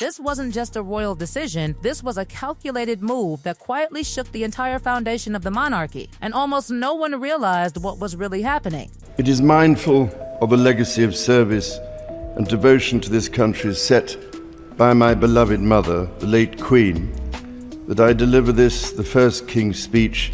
This wasn't just a royal decision, this was a calculated move that quietly shook the entire foundation of the monarchy, and almost no one realized what was really happening. It is mindful of a legacy of service and devotion to this country set by my beloved mother, the late Queen, that I deliver this, the first King's speech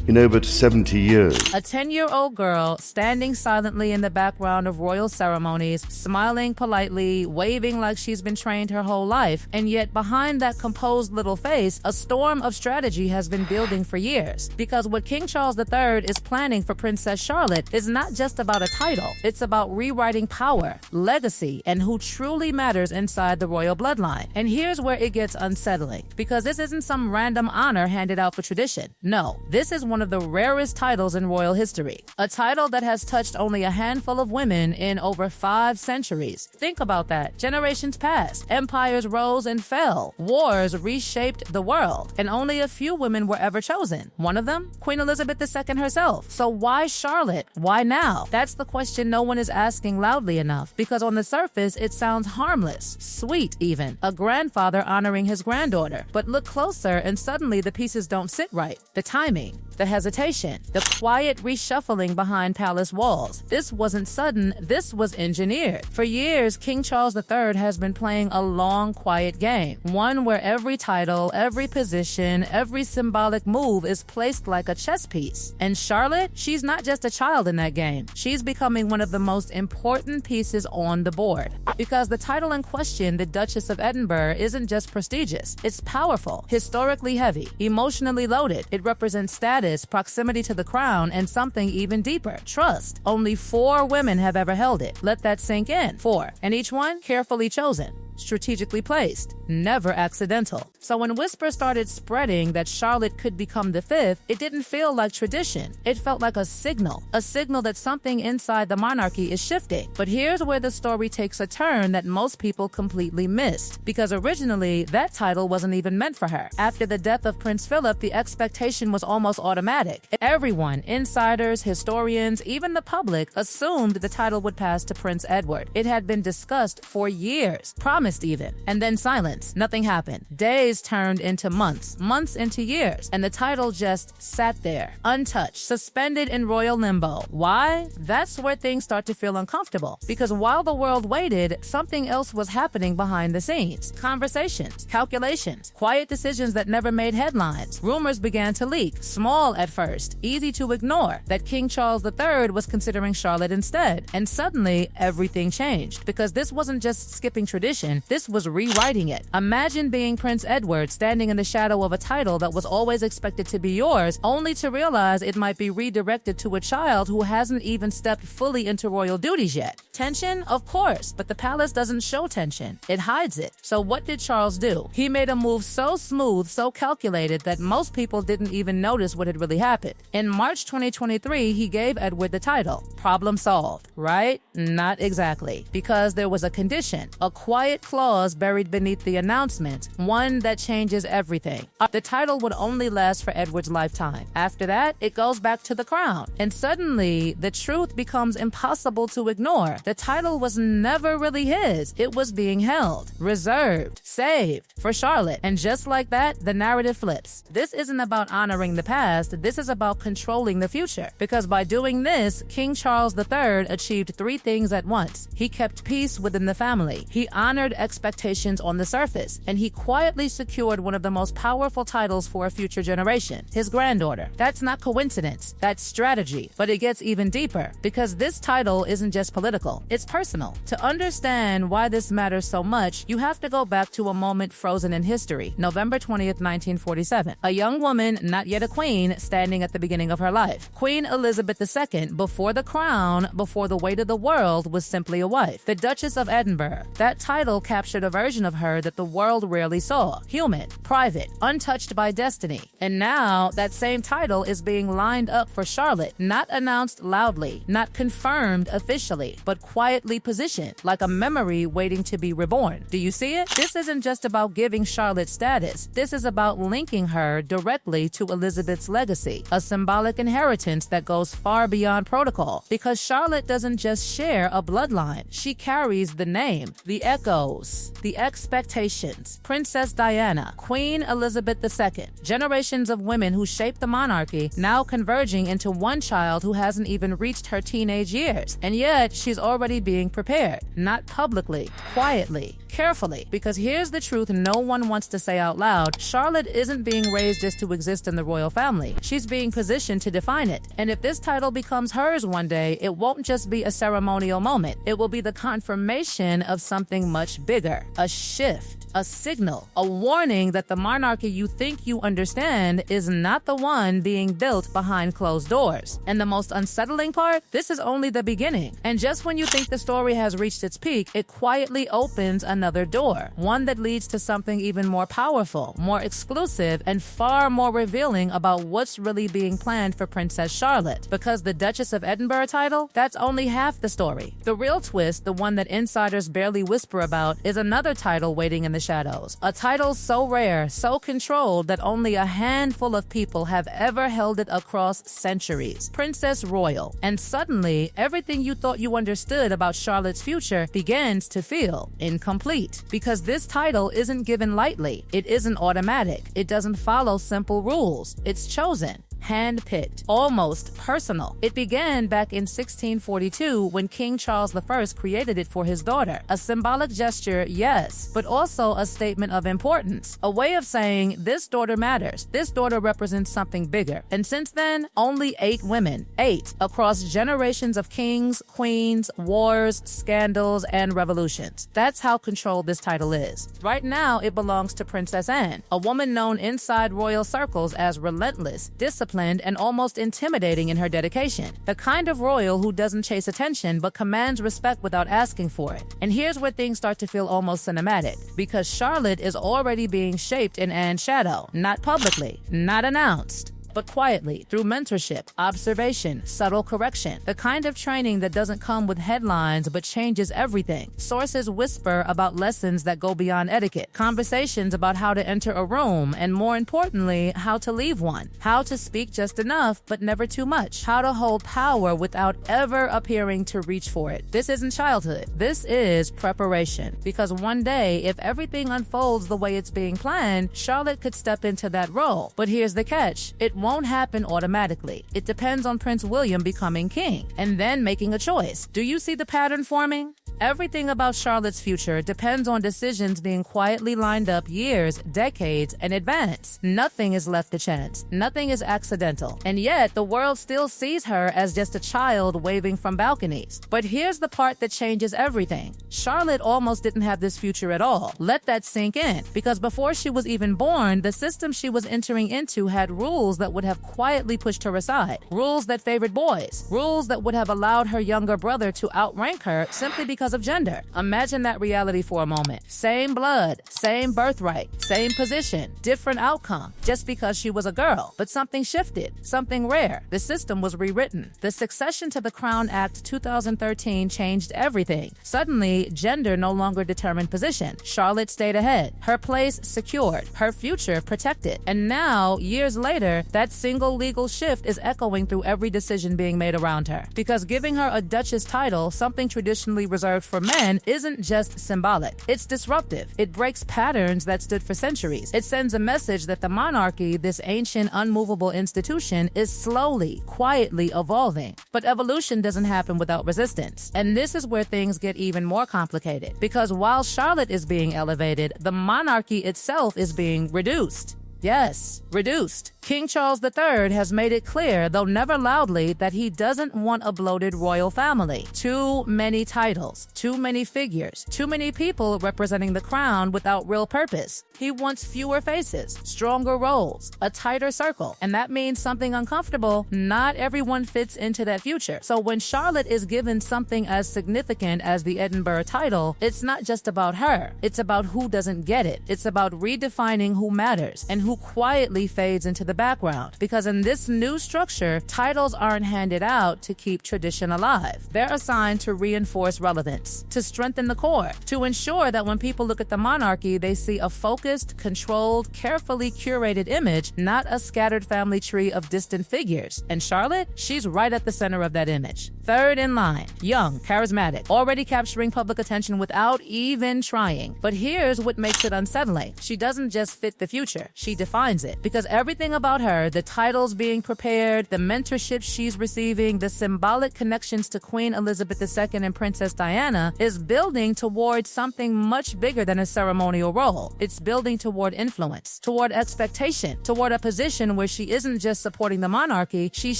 in over 70 years. A 10-year-old girl standing silently in the background of royal ceremonies, smiling politely, waving like she's been trained her whole life, and yet behind that composed little face, a storm of strategy has been building for years. Because what King Charles III is planning for Princess Charlotte is not just about a title, it's about rewriting power, legacy, and who truly matters inside the royal bloodline. And here's where it gets unsettling, because this isn't some random honor handed out for tradition. No, this is one of the rarest titles in royal history. A title that has touched only a handful of women in over 5 centuries. Think about that. Generations passed. Empires rose and fell. Wars reshaped the world. And only a few women were ever chosen. One of them, Queen Elizabeth II herself. So why Charlotte? Why now? That's the question no one is asking loudly enough, because on the surface, it sounds harmless, sweet even. A grandfather honoring his granddaughter. But look closer and suddenly the pieces don't sit right. The timing, the hesitation, the quiet reshuffling behind palace walls. This wasn't sudden, this was engineered. For years, King Charles III has been playing a long, quiet game. One where every title, every position, every symbolic move is placed like a chess piece. And Charlotte, she's not just a child in that game. She's becoming one of the most important pieces on the board. Because the title in question, the Duchess of Edinburgh, isn't just prestigious. It's powerful, historically heavy, emotionally loaded. It represents status, proximity to the crown, and something even deeper, trust. Only 4 women have ever held it. Let that sink in. 4. And each one carefully chosen, strategically placed, never accidental. So when whispers started spreading that Charlotte could become the 5th, it didn't feel like tradition. It felt like a signal that something inside the monarchy is shifting. But here's where the story takes a turn that most people completely missed, because originally that title wasn't even meant for her. After the death of Prince Philip, the expectation was almost automatic. Everyone, insiders, historians, even the public, assumed the title would pass to Prince Edward. It had been discussed for years, promised even, and then silence. Nothing happened. Days turned into months, months into years, and the title just sat there, untouched, suspended in royal limbo. Why? That's where things start to feel uncomfortable, because while the world waited, something else was happening behind the scenes. Conversations, calculations, quiet decisions that never made headlines. Rumors began to leak, small at first, easy to ignore, that King Charles III was considering Charlotte instead. And suddenly, everything changed, because this wasn't just skipping tradition, this was rewriting it. Imagine being Prince Edward, standing in the shadow of a title that was always expected to be yours, only to realize it might be redirected to a child who hasn't even stepped fully into royal duties yet. Tension? Of course, but the palace doesn't show tension. It hides it. So what did Charles do? He made a move so smooth, so calculated, that most people didn't even notice what had really happened. In March 2023, he gave Edward the title. Problem solved, right? Not exactly. Because there was a condition, a quiet clause buried beneath the announcement, one that changes everything. The title would only last for Edward's lifetime. After that, it goes back to the crown. And suddenly, the truth becomes impossible to ignore. The title was never really his. It was being held, reserved, saved for Charlotte. And just like that, the narrative flips. This isn't about honoring the past. This is about controlling the future. Because by doing this, King Charles III achieved 3 things at once. He kept peace within the family. He honored expectations on the surface. And he quietly secured one of the most powerful titles for a future generation, his granddaughter. That's not coincidence. That's strategy. But it gets even deeper, because this title isn't just political. It's personal. To understand why this matters so much, you have to go back to a moment frozen in history, November 20th, 1947. A young woman, not yet a queen, standing at the beginning of her life. Queen Elizabeth II, before the crown, before the weight of the world, was simply a wife. The Duchess of Edinburgh. That title captured a version of her that the world rarely saw. Human, private, untouched by destiny. And now, that same title is being lined up for Charlotte, not announced loudly, not confirmed officially, but quietly positioned, like a memory waiting to be reborn. Do you see it? This isn't isn't just about giving Charlotte status. This is about linking her directly to Elizabeth's legacy, a symbolic inheritance that goes far beyond protocol. Because Charlotte doesn't just share a bloodline, she carries the name, the echoes, the expectations. Princess Diana, Queen Elizabeth II, generations of women who shaped the monarchy, now converging into one child who hasn't even reached her teenage years. And yet, she's already being prepared, not publicly, quietly, carefully. Because here's the truth no one wants to say out loud: Charlotte isn't being raised just to exist in the royal family. She's being positioned to define it. And if this title becomes hers one day, it won't just be a ceremonial moment. It will be the confirmation of something much bigger, a shift, a signal, a warning that the monarchy you think you understand is not the one being built behind closed doors. And the most unsettling part, this is only the beginning. And just when you think the story has reached its peak, it quietly opens another door, one that leads to something even more powerful, more exclusive, and far more revealing about what's really being planned for Princess Charlotte. Because the Duchess of Edinburgh title, that's only half the story. The real twist, the one that insiders barely whisper about, is another title waiting in the shadows. A title so rare, so controlled, that only a handful of people have ever held it across centuries. Princess Royal. And suddenly, everything you thought you understood about Charlotte's future begins to feel incomplete. Because this title isn't given lightly. It isn't automatic. It doesn't follow simple rules. It's chosen, hand-picked, almost personal. It began back in 1642 when King Charles I created it for his daughter. A symbolic gesture, yes, but also a statement of importance. A way of saying, this daughter matters. This daughter represents something bigger. And since then, only 8 women. 8 across generations of kings, queens, wars, scandals, and revolutions. That's how controlled this title is. Right now, it belongs to Princess Anne, a woman known inside royal circles as relentless, disciplined, and almost intimidating in her dedication. The kind of royal who doesn't chase attention but commands respect without asking for it. And here's where things start to feel almost cinematic, because Charlotte is already being shaped in Anne's shadow, not publicly, not announced, but quietly, through mentorship, observation, subtle correction, the kind of training that doesn't come with headlines but changes everything. Sources whisper about lessons that go beyond etiquette, conversations about how to enter a room, and more importantly, how to leave one, how to speak just enough but never too much, how to hold power without ever appearing to reach for it. This isn't childhood. This is preparation. Because one day, if everything unfolds the way it's being planned, Charlotte could step into that role. But here's the catch. It won't happen automatically. It depends on Prince William becoming king and then making a choice. Do you see the pattern forming? Everything about Charlotte's future depends on decisions being quietly lined up years, decades in advance. Nothing is left to chance. Nothing is accidental. And yet, the world still sees her as just a child waving from balconies. But here's the part that changes everything. Charlotte almost didn't have this future at all. Let that sink in. Because before she was even born, the system she was entering into had rules that would have quietly pushed her aside. Rules that favored boys. Rules that would have allowed her younger brother to outrank her simply because of gender. Imagine that reality for a moment. Same blood, same birthright, same position, different outcome, just because she was a girl. But something shifted, something rare. The system was rewritten. The Succession to the Crown Act 2013 changed everything. Suddenly, gender no longer determined position. Charlotte stayed ahead. Her place secured. Her future protected. And now, years later, that single legal shift is echoing through every decision being made around her. Because giving her a duchess title, something traditionally reserved for men, isn't just symbolic. It's disruptive. It breaks patterns that stood for centuries. It sends a message that the monarchy, this ancient, unmovable institution, is slowly, quietly evolving. But evolution doesn't happen without resistance. And this is where things get even more complicated. Because while Charlotte is being elevated, the monarchy itself is being reduced. Yes, reduced. King Charles III has made it clear, though never loudly, that he doesn't want a bloated royal family. Too many titles, too many figures, too many people representing the crown without real purpose. He wants fewer faces, stronger roles, a tighter circle, and that means something uncomfortable. Not everyone fits into that future. So when Charlotte is given something as significant as the Edinburgh title, it's not just about her. It's about who doesn't get it. It's about redefining who matters and who quietly fades into the background, because in this new structure, titles aren't handed out to keep tradition alive. They're assigned to reinforce relevance, to strengthen the core, to ensure that when people look at the monarchy, they see a focused, controlled, carefully curated image, not a scattered family tree of distant figures. And Charlotte, she's right at the center of that image. Third in line, young, charismatic, already capturing public attention without even trying. But here's what makes it unsettling. She doesn't just fit the future, she defines it. Because everything about her, the titles being prepared, the mentorship she's receiving, the symbolic connections to Queen Elizabeth II and Princess Diana, is building towards something much bigger than a ceremonial role. It's building toward influence, toward expectation, toward a position where she isn't just supporting the monarchy, she's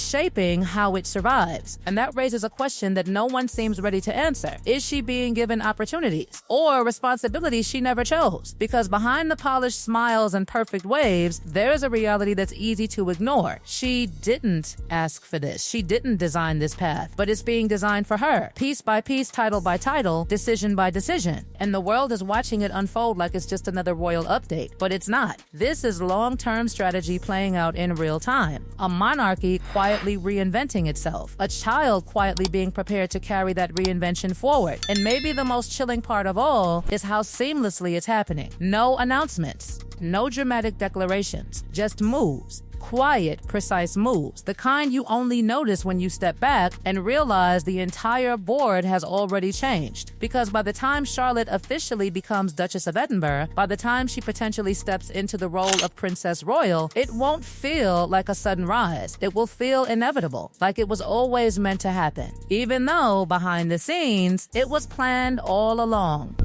shaping how it survives. And that raises a question that no one seems ready to answer. Is she being given opportunities or responsibilities she never chose? Because behind the polished smiles and perfect waves, there's a reality that's easy to ignore. She didn't ask for this. She didn't design this path, but it's being designed for her, piece by piece, title by title, decision by decision. And the world is watching it unfold like it's just another royal update, but it's not. This is long-term strategy playing out in real time. A monarchy quietly reinventing itself. A child quietly being prepared to carry that reinvention forward. And maybe the most chilling part of all is how seamlessly it's happening. No announcements, no dramatic declarations, just moves. Quiet, precise moves, the kind you only notice when you step back and realize the entire board has already changed. Because by the time Charlotte officially becomes Duchess of Edinburgh, by the time she potentially steps into the role of Princess Royal, it won't feel like a sudden rise. It will feel inevitable, like it was always meant to happen, even though behind the scenes, it was planned all along.